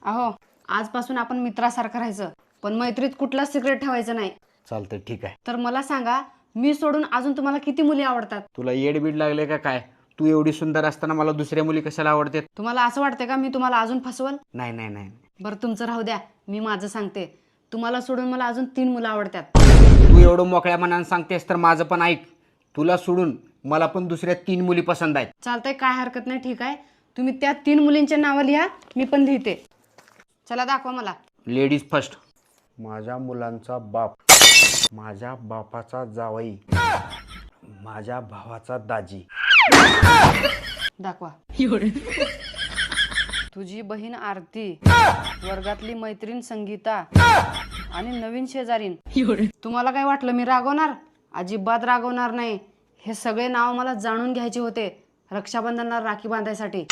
अहो, आजपासून आपण मित्रासारखं राहायचं, पण मैत्रीत कुठलाच सिक्रेट ठेवायचं नाही. चालतंय, ठीक आहे. तर मला सांगा, मी सोडून अजून तुम्हाला किती मुली आवडतात? तुला येडबीड लागले का काय? तू एवढी सुंदर असताना मला दुसऱ्या मुली कशाला आवडतात? तुम्हाला असं वाटतं का मी तुम्हाला अजून फसवल? नाही नाही नाही. बरं तुमचं राहू द्या, मी माझं सांगते. तुम्हाला सोडून मला अजून 3 मुलं आवडतात. तू एवढं मोकळ्या मनानं सांगतेस तर माझं पण ऐक. तुला सोडून मला पण दुसऱ्या 3 मुली पसंत आहेत. चालतंय, काय हरकत नाही, ठीक आहे. तुम्ही त्या 3 मुलींच्या नावं लिहा, मी पण लिहिते. चला दाखवा मला. Ladies first. माझ्या मुलांचा बाप, माझ्या बापाचा जावई, माझ्या भावाचा दाजी. दाखवा. तुझी बहीण आरती, वर्गातली मैत्रीण संगीता आणि नवीन शेजारीन. तुम्हाला काय वाटलं मी रागवणार? अजिबात रागवणार नाही. हे सगळे नाव मला जाणून घ्यायचे होते रक्षाबंधनाला राखी बांधायसाठी.